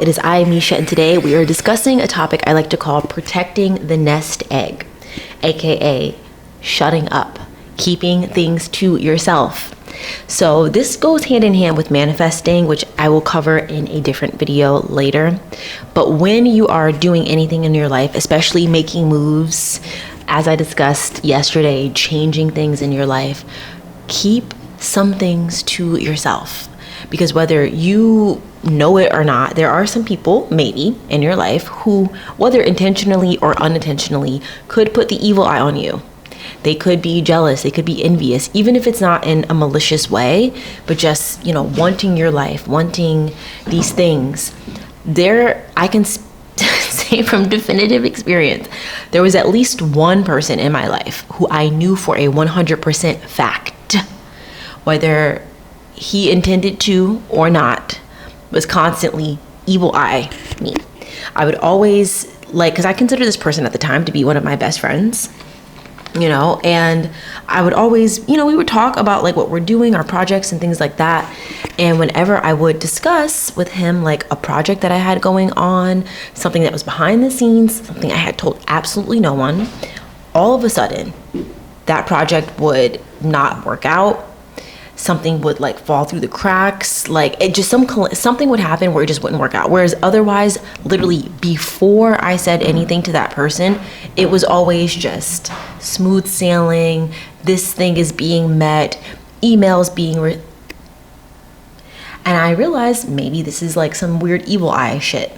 It is I, Misha, and today we are discussing a topic I like to call protecting the nest egg, aka shutting up, keeping things to yourself. So this goes hand in hand with manifesting, which I will cover in a different video later. But when you are doing anything in your life, especially making moves, as I discussed yesterday, changing things in your life, keep some things to yourself. Because whether you know it or not, there are some people, maybe, in your life who, whether intentionally or unintentionally, could put the evil eye on you. They could be jealous, they could be envious, even if it's not in a malicious way, but just, wanting your life, wanting these things. I can say from definitive experience, there was at least one person in my life who I knew for a 100% fact, whether he intended to or not, was constantly evil eye me. I would always because I consider this person at the time to be one of my best friends, and I would always, we would talk about what we're doing, our projects and things like that. And whenever I would discuss with him a project that I had going on, something that was behind the scenes, something I had told absolutely no one, all of a sudden that project would not work out. Something would fall through the cracks, it just something would happen where it just wouldn't work out. Whereas otherwise, literally before I said anything to that person, it was always just smooth sailing. This thing is being met, emails being and I realized maybe this is some weird evil eye shit.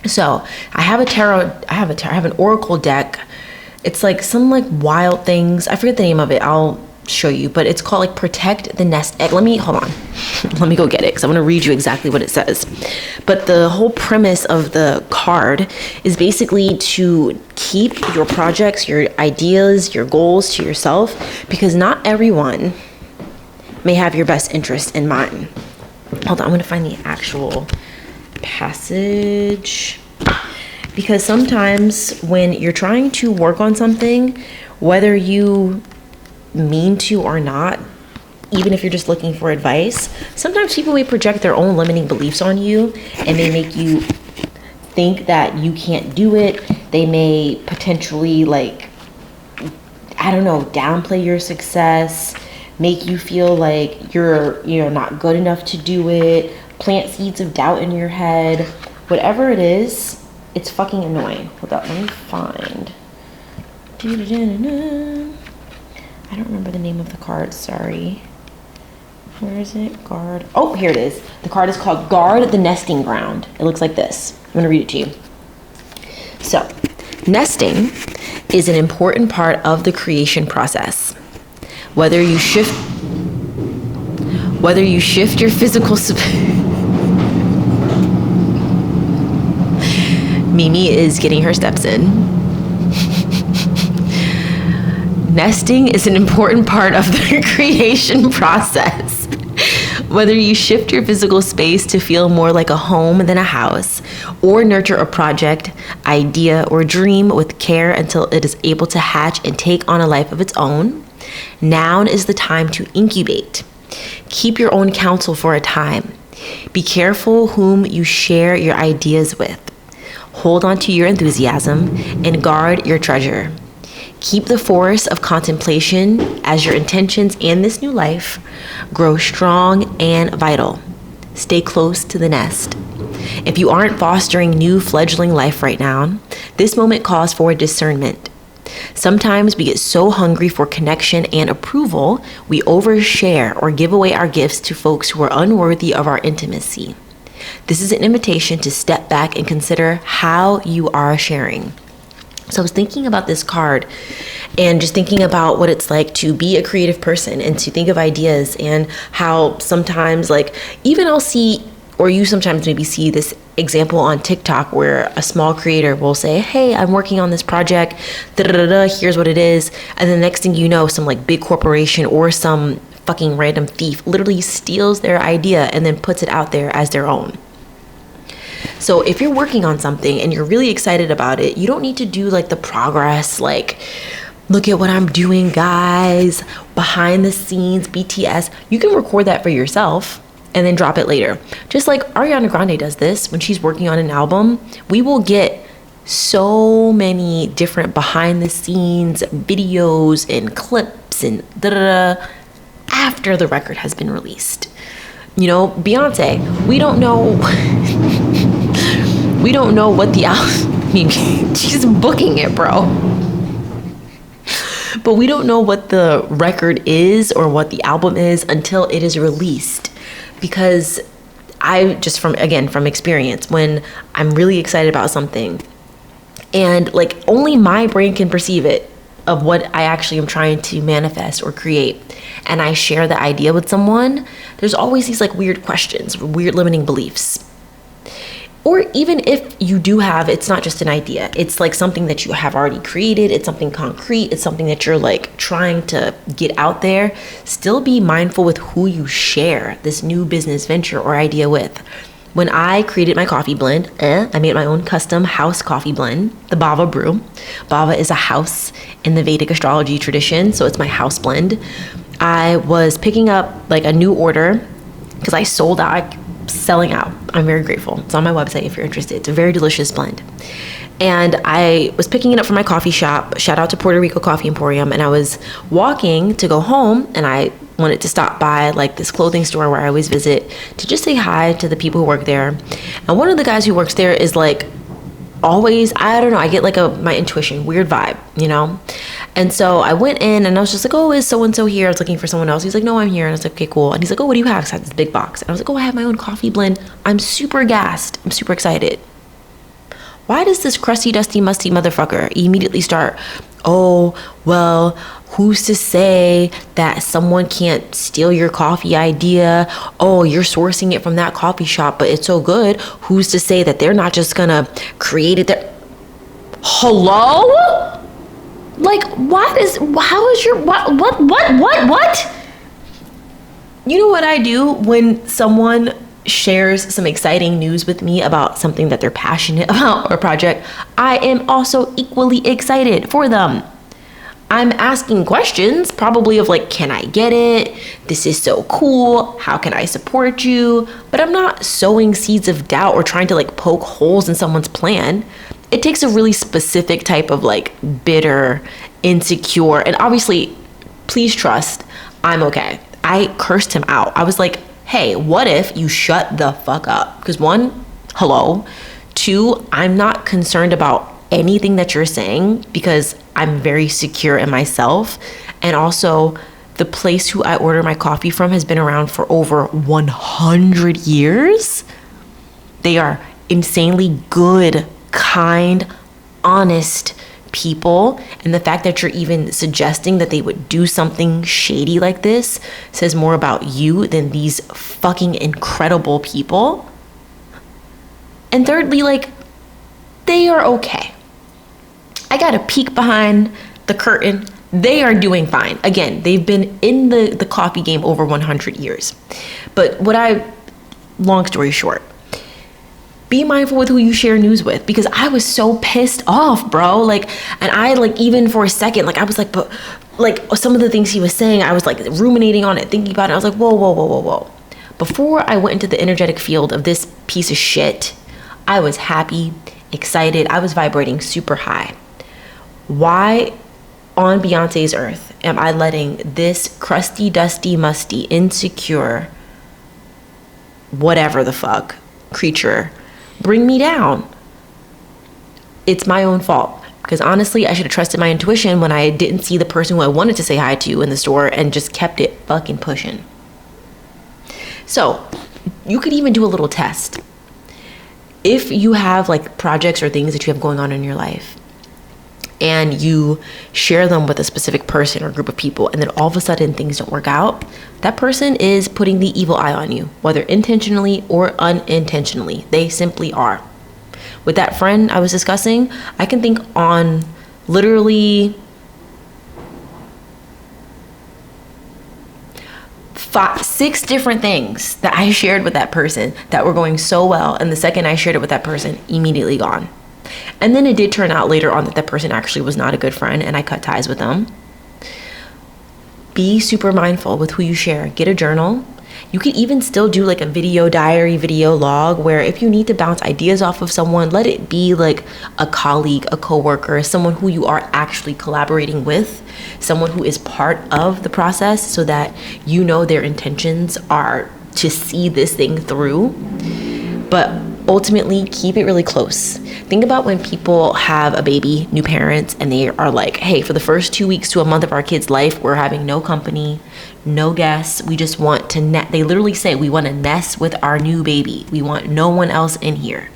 So I have an oracle deck. It's some wild things. I forget the name of it. I'll show you, but it's called protect the nest egg. Hold on. Let me go get it because I want to read you exactly what it says. But the whole premise of the card is basically to keep your projects, your ideas, your goals to yourself, because not everyone may have your best interest in mind. Hold on, I'm going to find the actual passage, because sometimes when you're trying to work on something, whether you mean to or not, even if you're just looking for advice, sometimes people may project their own limiting beliefs on you and they make you think that you can't do it. They may potentially downplay your success, make you feel like you're not good enough to do it, plant seeds of doubt in your head. Whatever it is, it's fucking annoying. Hold up, let me find. I don't remember the name of the card, sorry. Where is it? Guard. Oh, here it is. The card is called Guard the Nesting Ground. It looks like this. I'm going to read it to you. So, nesting is an important part of the creation process. Whether you shift your physical Mimi is getting her steps in. Nesting is an important part of the creation process. Whether you shift your physical space to feel more like a home than a house, or nurture a project, idea, or dream with care until it is able to hatch and take on a life of its own, now is the time to incubate. Keep your own counsel for a time. Be careful whom you share your ideas with. Hold on to your enthusiasm and guard your treasure. Keep the forest of contemplation as your intentions and this new life grow strong and vital. Stay close to the nest. If you aren't fostering new fledgling life right now, this moment calls for discernment. Sometimes we get so hungry for connection and approval, we overshare or give away our gifts to folks who are unworthy of our intimacy. This is an invitation to step back and consider how you are sharing. So I was thinking about this card and just thinking about what it's like to be a creative person and to think of ideas, and how sometimes even I'll see, or you sometimes maybe see this example on TikTok where a small creator will say, hey, I'm working on this project, here's what it is. And the next thing you know, some big corporation or some fucking random thief literally steals their idea and then puts it out there as their own. So if you're working on something and you're really excited about it, you don't need to do the progress, look at what I'm doing, guys, behind the scenes, BTS. You can record that for yourself and then drop it later. Just like Ariana Grande does this when she's working on an album. We will get so many different behind the scenes videos and clips and after the record has been released. You know, Beyonce, we don't know what the album, I mean, she's booking it, bro. But we don't know what the record is or what the album is until it is released. Because I just from experience, when I'm really excited about something and like only my brain can perceive it of what I actually am trying to manifest or create, and I share the idea with someone, there's always these like weird questions, weird limiting beliefs. Or even if you do have, it's not just an idea, it's like something that you have already created, it's something concrete, it's something that you're like trying to get out there, still be mindful with who you share this new business venture or idea with. When I created my coffee blend, I made my own custom house coffee blend, the Bava Brew. Bava is a house in the Vedic astrology tradition, so it's my house blend. I was picking up like a new order because I sold out, selling out. I'm very grateful. It's on my website if you're interested. It's a very delicious blend. And I was picking it up from my coffee shop. Shout out to Puerto Rico Coffee Emporium. And I was walking to go home, and I wanted to stop by like this clothing store where I always visit to just say hi to the people who work there. And one of the guys who works there is like always, I don't know, I get like my intuition, weird vibe, you know? And so I went in and I was just like, oh, is so-and-so here? I was looking for someone else. He's like, no, I'm here. And I was like, okay, cool. And he's like, oh, what do you have? 'Cause I had this big box. And I was like, oh, I have my own coffee blend. I'm super gassed. I'm super excited. Why does this crusty, dusty, musty motherfucker immediately start, oh, well, who's to say that someone can't steal your coffee idea? Oh, you're sourcing it from that coffee shop, but it's so good. Who's to say that they're not just gonna create it there? Hello? Like, what? You know what I do when someone shares some exciting news with me about something that they're passionate about or project? I am also equally excited for them. I'm asking questions, probably of like, can I get it? This is so cool. How can I support you? But I'm not sowing seeds of doubt or trying to like poke holes in someone's plan. It takes a really specific type of like bitter, insecure, and obviously, please trust, I'm okay. I cursed him out. I was like, hey, what if you shut the fuck up? Because one, hello. Two, I'm not concerned about anything that you're saying because I'm very secure in myself. And also, the place who I order my coffee from has been around for over 100 years. They are insanely good, kind, honest people. And the fact that you're even suggesting that they would do something shady like this says more about you than these fucking incredible people. And thirdly, like, they are okay. I got a peek behind the curtain. They are doing fine. Again, they've been in the coffee game over 100 years. But long story short, be mindful with who you share news with, because I was so pissed off, bro. Like, and I like, even for a second, like I was like, but like some of the things he was saying, I was like ruminating on it, thinking about it. I was like, whoa. Before I went into the energetic field of this piece of shit, I was happy, excited. I was vibrating super high. Why on Beyonce's earth am I letting this crusty, dusty, musty, insecure, whatever the fuck creature bring me down? It's my own fault, because honestly, I should have trusted my intuition when I didn't see the person who I wanted to say hi to in the store and just kept it fucking pushing. So you could even do a little test. If you have like projects or things that you have going on in your life and you share them with a specific person or group of people, and then all of a sudden things don't work out, that person is putting the evil eye on you, whether intentionally or unintentionally. They simply are. With that friend I was discussing, I can think on literally 6 different things that I shared with that person that were going so well, and the second I shared it with that person, immediately gone. And then it did turn out later on that that person actually was not a good friend, and I cut ties with them. Be super mindful with who you share. Get a journal. You can even still do like a video diary, video log, where if you need to bounce ideas off of someone, let it be like a colleague, a coworker, someone who you are actually collaborating with, someone who is part of the process, so that you know their intentions are to see this thing through. But ultimately, keep it really close. Think about when people have a baby, new parents, and they are like, hey, for the first 2 weeks to a month of our kid's life, we're having no company, no guests. We just want to they literally say, we want to nest with our new baby. We want no one else in here.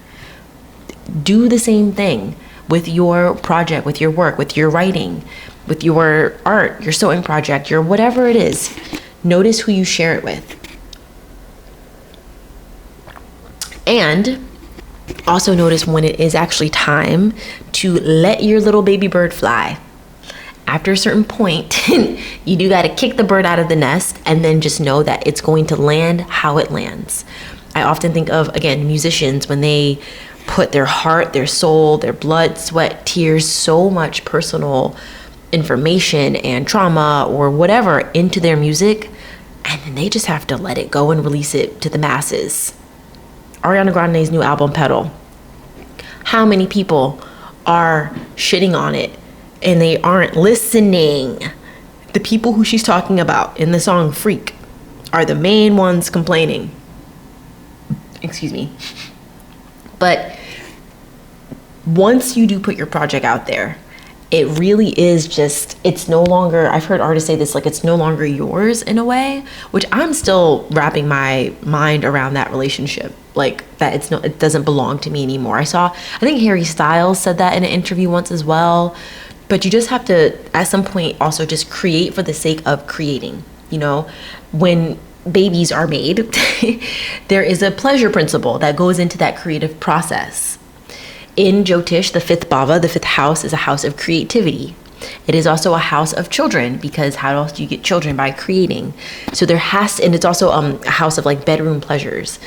Do the same thing with your project, with your work, with your writing, with your art, your sewing project, your whatever it is. Notice who you share it with. And also notice when it is actually time to let your little baby bird fly. After a certain point, you do got to kick the bird out of the nest, and then just know that it's going to land how it lands. I often think of, again, musicians when they put their heart, their soul, their blood, sweat, tears, so much personal information and trauma or whatever into their music, and then they just have to let it go and release it to the masses. Ariana Grande's new album, Pedal. How many people are shitting on it and they aren't listening? The people who she's talking about in the song Freak are the main ones complaining. Excuse me. But once you do put your project out there, it really is just, it's no longer, I've heard artists say this, like it's no longer yours in a way, which I'm still wrapping my mind around that relationship. Like that it doesn't belong to me anymore. I think Harry Styles said that in an interview once as well. But you just have to, at some point, also just create for the sake of creating. You know, when babies are made, there is a pleasure principle that goes into that creative process. In Jyotish, the fifth bhava, the fifth house, is a house of creativity. It is also a house of children, because how else do you get children? By creating. So there has to, and it's also a house of like bedroom pleasures.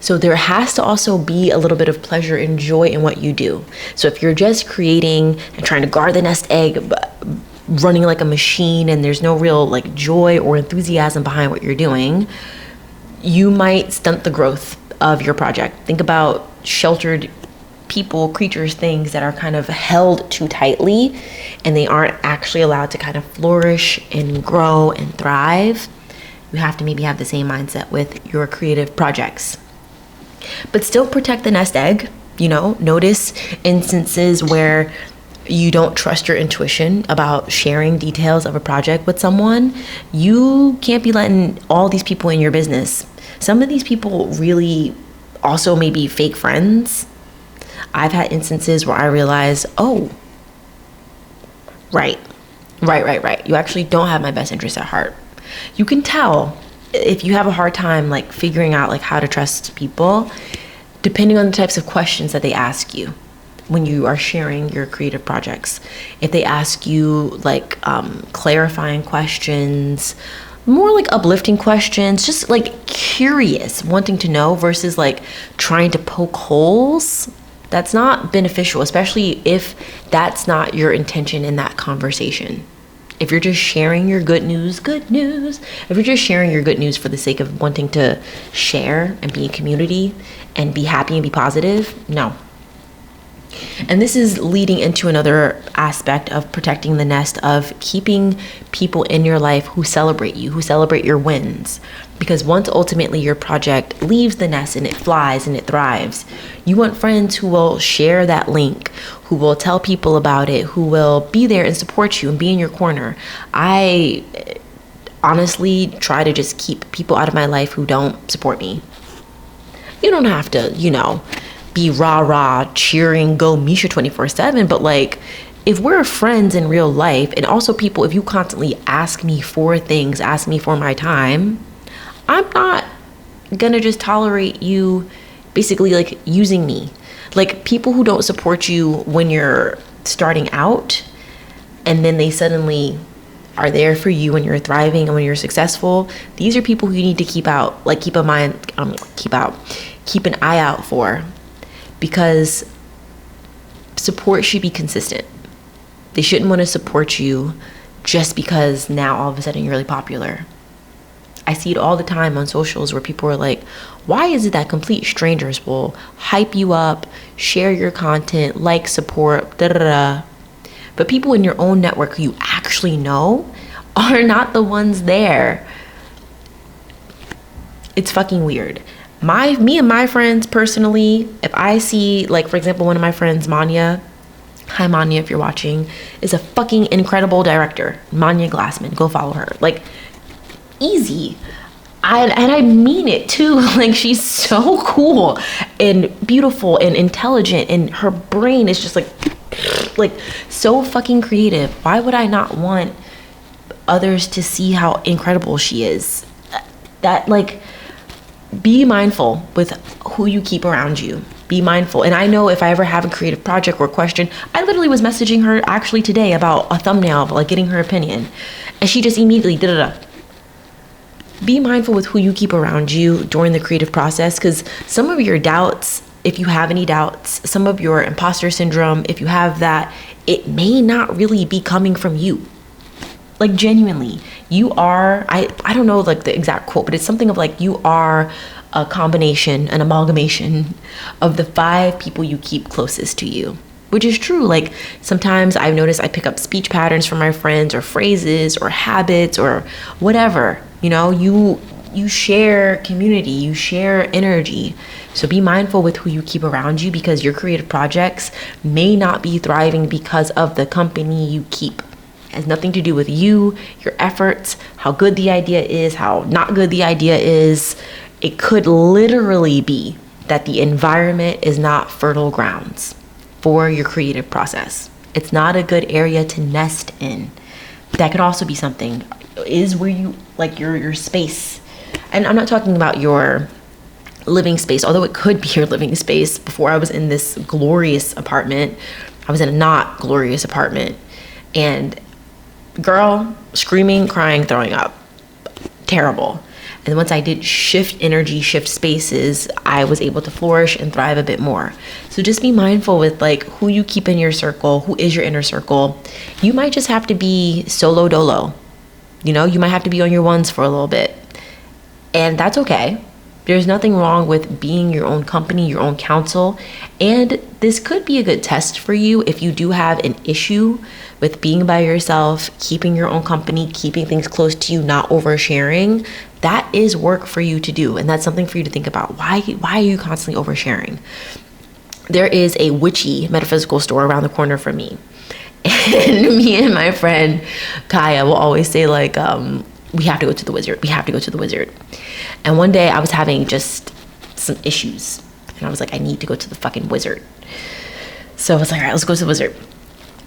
So there has to also be a little bit of pleasure and joy in what you do. So if you're just creating and trying to guard the nest egg, running like a machine, and there's no real like joy or enthusiasm behind what you're doing, you might stunt the growth of your project. Think about sheltered people, creatures, things that are kind of held too tightly and they aren't actually allowed to kind of flourish and grow and thrive. You have to maybe have the same mindset with your creative projects. But still protect the nest egg. You know, notice instances where you don't trust your intuition about sharing details of a project with someone. You can't be letting all these people in your business. Some of these people really also may be fake friends. I've had instances where I realize, oh, right. You actually don't have my best interest at heart. You can tell if you have a hard time like figuring out like how to trust people, depending on the types of questions that they ask you when you are sharing your creative projects. If they ask you like clarifying questions, more like uplifting questions, just like curious, wanting to know versus like trying to poke holes, that's not beneficial, especially if that's not your intention in that conversation. If you're just sharing your good news, if you're just sharing your good news for the sake of wanting to share and be a community and be happy and be positive, no. And this is leading into another aspect of protecting the nest, of keeping people in your life who celebrate you, who celebrate your wins. Because once ultimately your project leaves the nest and it flies and it thrives, you want friends who will share that link, who will tell people about it, who will be there and support you and be in your corner. I honestly try to just keep people out of my life who don't support me. You don't have to, be rah-rah cheering, go Misha 24/7, but like, if we're friends in real life, and also people, if you constantly ask me for things, ask me for my time, I'm not gonna just tolerate you basically like using me. Like, people who don't support you when you're starting out and then they suddenly are there for you when you're thriving and when you're successful, these are people who you need to keep an eye out for, because support should be consistent. They shouldn't want to support you just because now all of a sudden you're really popular. I see it all the time on socials where people are like, why is it that complete strangers will hype you up, share your content, like, support, da da da, but people in your own network who you actually know are not the ones there? It's fucking weird. Me and my friends personally, if I see, like, for example, one of my friends, Manya, hi Manya, if you're watching, is a fucking incredible director. Manya Glassman, go follow her. Like, easy. And I mean it too. Like, she's so cool and beautiful and intelligent, and her brain is just like so fucking creative. Why would I not want others to see how incredible she is? That, like, be mindful with who you keep around you. Be mindful. And I know if I ever have a creative project or question, I literally was messaging her actually today about a thumbnail, like getting her opinion, and she just immediately da-da-da. Be mindful with who you keep around you during the creative process, because some of your doubts, if you have any doubts, some of your imposter syndrome, if you have that, it may not really be coming from you. Like, genuinely, you are, I don't know like the exact quote, but it's something of like, you are a combination, an amalgamation of the 5 people you keep closest to you, which is true. Like, sometimes I've noticed I pick up speech patterns from my friends, or phrases or habits or whatever. You know, you share community, you share energy. So be mindful with who you keep around you, because your creative projects may not be thriving because of the company you keep. It has nothing to do with you, your efforts, how good the idea is, how not good the idea is. It could literally be that the environment is not fertile grounds for your creative process. It's not a good area to nest in. That could also be something, is where you, like, your space. And I'm not talking about your living space, although it could be your living space. Before I was in this glorious apartment, I was in a not glorious apartment, and girl, screaming, crying, throwing up, terrible. And once I did shift energy, shift spaces, I was able to flourish and thrive a bit more. So just be mindful with like who you keep in your circle, who is your inner circle. You might just have to be solo dolo. You know, you might have to be on your ones for a little bit. And that's okay. There's nothing wrong with being your own company, your own counsel. And this could be a good test for you if you do have an issue with being by yourself, keeping your own company, keeping things close to you, not oversharing. That is work for you to do. And that's something for you to think about. Why are you constantly oversharing? There is a witchy metaphysical store around the corner from me. And me and my friend Kaya will always say like, we have to go to the wizard. We have to go to the wizard. And one day I was having just some issues. And I was like, I need to go to the fucking wizard. So I was like, all right, let's go to the wizard.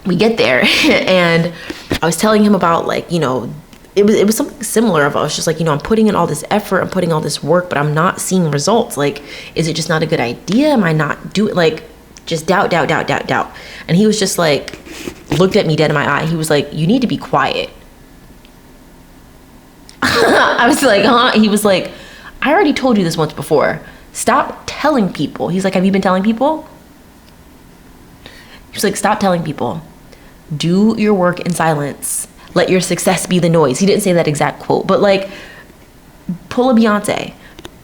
We get there and I was telling him about like, you know, it was something similar. I was just like, you know, I'm putting in all this effort, I'm putting all this work, but I'm not seeing results. Like, is it just not a good idea? Am I not doing, like, just doubt. And he was just like, looked at me dead in my eye. He was like, you need to be quiet. I was like, huh? He was like, I already told you this once before. Stop telling people. He's like, have you been telling people? He was like, stop telling people. Do your work in silence. Let your success be the noise. He didn't say that exact quote, but like, pull a Beyonce.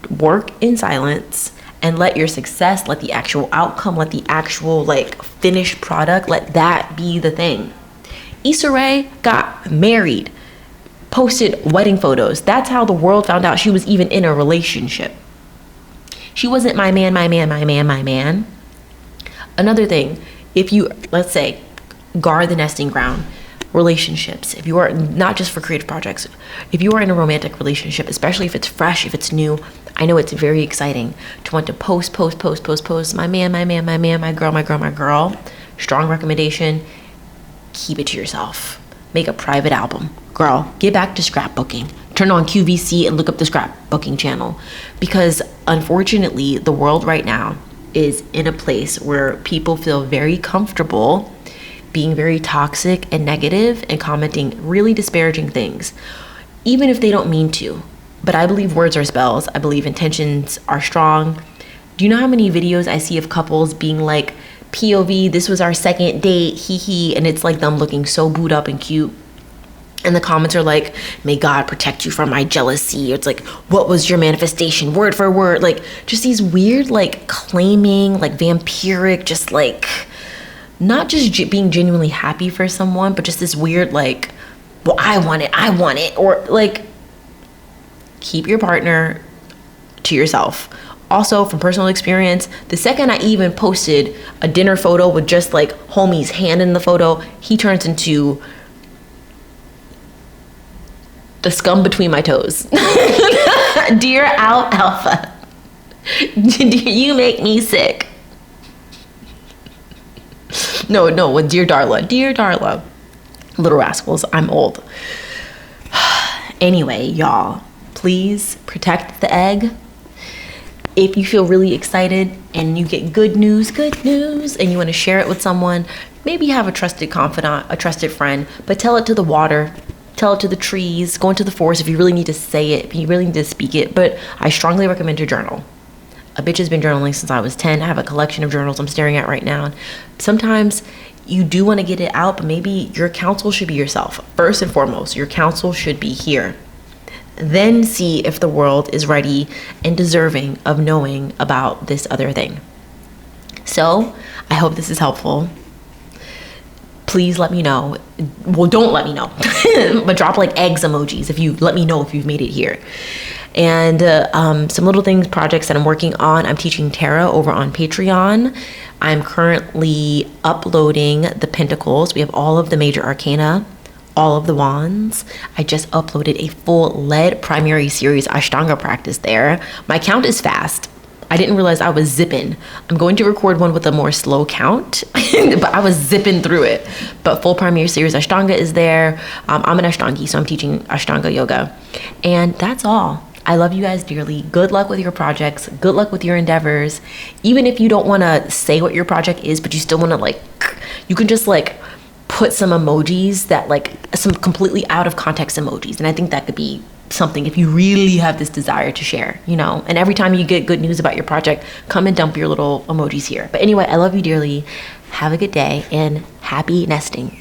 Work in silence and let your success, let the actual outcome, let the actual like finished product, let that be the thing. Issa Rae got married, posted wedding photos. That's how the world found out she was even in a relationship. She wasn't my man. Another thing, if you, let's say, guard the nesting ground, relationships, if you are, not just for creative projects, if you are in a romantic relationship, especially if it's fresh, if it's new, I know it's very exciting to want to post, my man, my girl. Strong recommendation, keep it to yourself. Make a private album. Girl, get back to scrapbooking. Turn on QVC and look up the scrapbooking channel. Because unfortunately, the world right now is in a place where people feel very comfortable being very toxic and negative and commenting really disparaging things, even if they don't mean to. But I believe words are spells. I believe intentions are strong. Do you know how many videos I see of couples being like, POV, this was our second date, hee hee, and it's like them looking so booed up and cute. And the comments are like, may God protect you from my jealousy. It's like, what was your manifestation? Word for word. Like, just these weird, like, claiming, like, vampiric, just like, not just being genuinely happy for someone, but just this weird, like, well, I want it. Or, like, keep your partner to yourself. Also, from personal experience, the second I even posted a dinner photo with just, like, homie's hand in the photo, he turns into the scum between my toes. Dear Alpha, you make me sick. No, with Dear Darla. Little rascals, I'm old. Anyway, y'all, please protect the egg. If you feel really excited and you get good news, and you want to share it with someone, maybe have a trusted confidant, a trusted friend, but tell it to the water. Tell it to the trees, go into the forest if you really need to say it, if you really need to speak it. But I strongly recommend to journal. A bitch has been journaling since I was 10. I have a collection of journals I'm staring at right now. Sometimes you do want to get it out, but maybe your counsel should be yourself. First and foremost, your counsel should be here. Then see if the world is ready and deserving of knowing about this other thing. So I hope this is helpful. Please let me know. Well, don't let me know, but drop like eggs emojis if you let me know if you've made it here. And some little things, projects that I'm working on. I'm teaching tarot over on Patreon. I'm currently uploading the Pentacles. We have all of the major arcana, all of the wands. I just uploaded a full lead primary series Ashtanga practice there. My count is fast. I didn't realize I was zipping. I'm going to record one with a more slow count, but I was zipping through it. But full primary series Ashtanga is there. I'm an Ashtangi, so I'm teaching Ashtanga yoga. And that's all. I love you guys dearly. Good luck with your projects. Good luck with your endeavors. Even if you don't want to say what your project is, but you still want to like, you can just like put some emojis that like some completely out of context emojis. And I think that could be something if you really have this desire to share, you know. And every time you get good news about your project, come and dump your little emojis here. But anyway, I love you dearly. Have a good day and happy nesting.